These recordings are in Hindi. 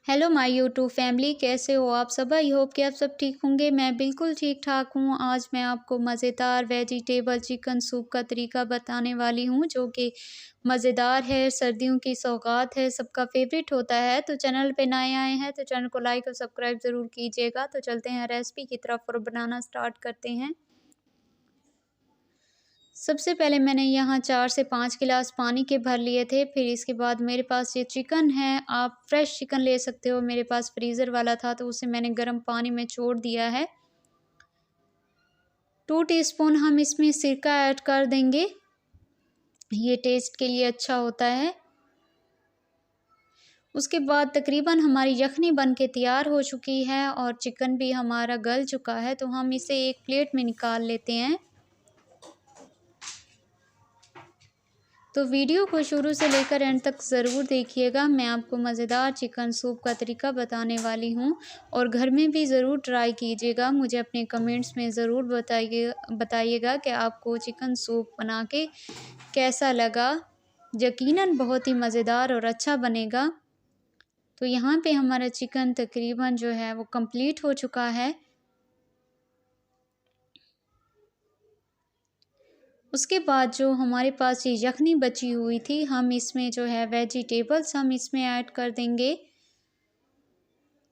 हेलो माय यूट्यूब फैमिली, कैसे हो आप सब। आई होप कि आप सब ठीक होंगे। मैं बिल्कुल ठीक ठाक हूँ। आज मैं आपको मज़ेदार वेजिटेबल चिकन सूप का तरीका बताने वाली हूँ, जो कि मज़ेदार है, सर्दियों की सौगात है, सबका फेवरेट होता है। तो चैनल पे नए आए हैं तो चैनल को लाइक और सब्सक्राइब ज़रूर कीजिएगा। तो चलते हैं रेसिपी की तरफ और बनाना स्टार्ट करते हैं। सबसे पहले मैंने यहाँ 4 से 5 गिलास पानी के भर लिए थे। फिर इसके बाद मेरे पास ये चिकन है, आप फ्रेश चिकन ले सकते हो। मेरे पास फ्रीज़र वाला था तो उसे मैंने गर्म पानी में छोड़ दिया है। 2 टीस्पून हम इसमें सिरका ऐड कर देंगे, ये टेस्ट के लिए अच्छा होता है। उसके बाद तकरीबन हमारी यखनी बन के तैयार हो चुकी है और चिकन भी हमारा गल चुका है। तो हम इसे एक प्लेट में निकाल लेते हैं। तो वीडियो को शुरू से लेकर एंड तक ज़रूर देखिएगा। मैं आपको मज़ेदार चिकन सूप का तरीका बताने वाली हूँ और घर में भी ज़रूर ट्राई कीजिएगा। मुझे अपने कमेंट्स में ज़रूर बताइएगा कि आपको चिकन सूप बना के कैसा लगा। यकीनन बहुत ही मज़ेदार और अच्छा बनेगा। तो यहाँ पे हमारा चिकन तकरीबन जो है वो कंप्लीट हो चुका है। उसके बाद जो हमारे पास ये यखनी बची हुई थी, हम इसमें जो है वेजिटेबल्स हम इसमें ऐड कर देंगे।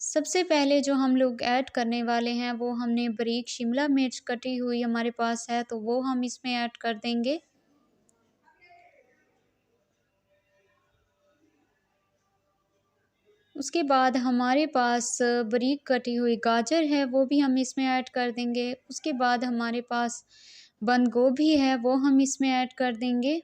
सबसे पहले जो हम लोग ऐड करने वाले हैं वो हमने बारीक शिमला मिर्च कटी हुई हमारे पास है, तो वो हम इसमें ऐड कर देंगे। उसके बाद हमारे पास बारीक कटी हुई गाजर है, वो भी हम इसमें ऐड कर देंगे। उसके बाद हमारे पास बंद गोभी है, वो हम इसमें ऐड कर देंगे।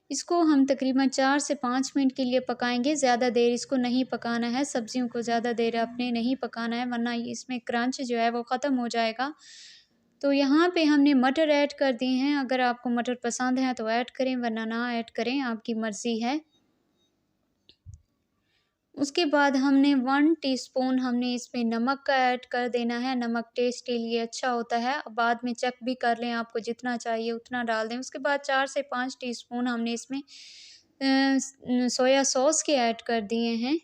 इसको हम तकरीबन 4 से 5 मिनट के लिए पकाएंगे। ज़्यादा देर इसको नहीं पकाना है, सब्जियों को ज़्यादा देर आपने नहीं पकाना है, वरना इसमें क्रंच जो है वो ख़त्म हो जाएगा। तो यहाँ पे हमने मटर ऐड कर दिए हैं। अगर आपको मटर पसंद है तो ऐड करें, वरना ना ऐड करें, आपकी मर्ज़ी है। उसके बाद हमने 1 टीस्पून हमने इसमें नमक का ऐड कर देना है। नमक टेस्ट के लिए अच्छा होता है। अब बाद में चेक भी कर लें, आपको जितना चाहिए उतना डाल दें। उसके बाद 4 से 5 टीस्पून हमने इसमें सोया सॉस के ऐड कर दिए हैं।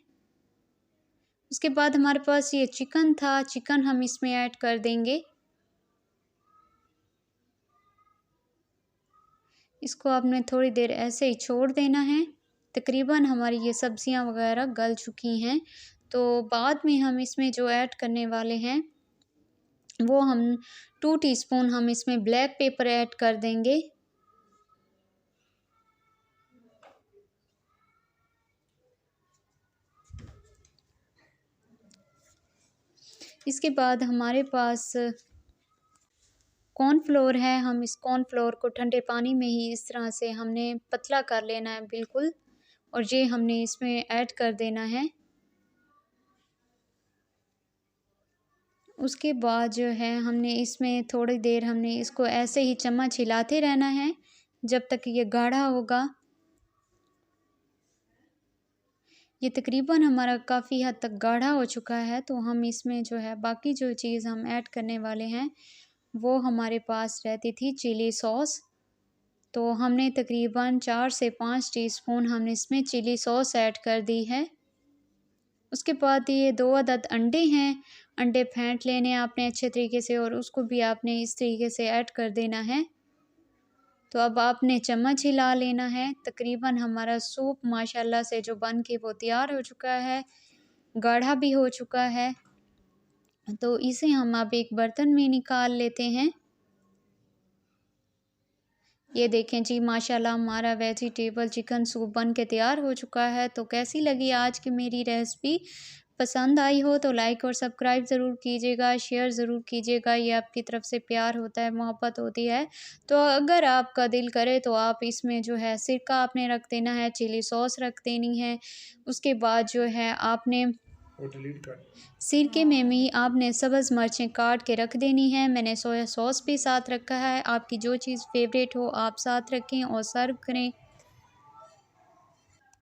उसके बाद हमारे पास ये चिकन था, चिकन हम इसमें ऐड कर देंगे। इसको आपने थोड़ी देर ऐसे ही छोड़ देना है। तकरीबन हमारी ये सब्जियां वगैरह गल चुकी हैं। तो बाद में हम इसमें जो ऐड करने वाले हैं वो हम 2 टीस्पून हम इसमें ब्लैक पेपर ऐड कर देंगे। इसके बाद हमारे पास कॉर्नफ्लोर है, हम इस कॉर्नफ्लोर को ठंडे पानी में ही इस तरह से हमने पतला कर लेना है बिल्कुल, और ये हमने इसमें ऐड कर देना है। उसके बाद जो है हमने इसमें थोड़ी देर हमने इसको ऐसे ही चम्मच हिलाते रहना है जब तक ये गाढ़ा होगा। ये तकरीबन हमारा काफ़ी हद तक गाढ़ा हो चुका है। तो हम इसमें जो है बाकी जो चीज़ हम ऐड करने वाले हैं वो हमारे पास रहती थी चिली सॉस। तो हमने तकरीबन 4 से 5 टीस्पून हमने इसमें चिली सॉस ऐड कर दी है। उसके बाद ये 2 अदद अंडे हैं, अंडे फेंट लेने आपने अच्छे तरीके से और उसको भी आपने इस तरीके से ऐड कर देना है। तो अब आपने चम्मच हिला लेना है। तकरीबन हमारा सूप माशाल्लाह से जो बन के वो तैयार हो चुका है, गाढ़ा भी हो चुका है। तो इसे हम अब एक बर्तन में निकाल लेते हैं। ये देखें जी, माशाल्लाह हमारा वेजिटेबल चिकन सूप बन के तैयार हो चुका है। तो कैसी लगी आज की मेरी रेसिपी? पसंद आई हो तो लाइक और सब्सक्राइब ज़रूर कीजिएगा, शेयर ज़रूर कीजिएगा। ये आपकी तरफ से प्यार होता है, मोहब्बत होती है। तो अगर आपका दिल करे तो आप इसमें जो है सिरका आपने रख देना है, चिली सॉस रख देनी है। उसके बाद जो है आपने सिरके में भी आपने सब्ज़ मिर्चें काट के रख देनी है। मैंने सोया सॉस भी साथ रखा है। आपकी जो चीज़ फेवरेट हो आप साथ रखें और सर्व करें।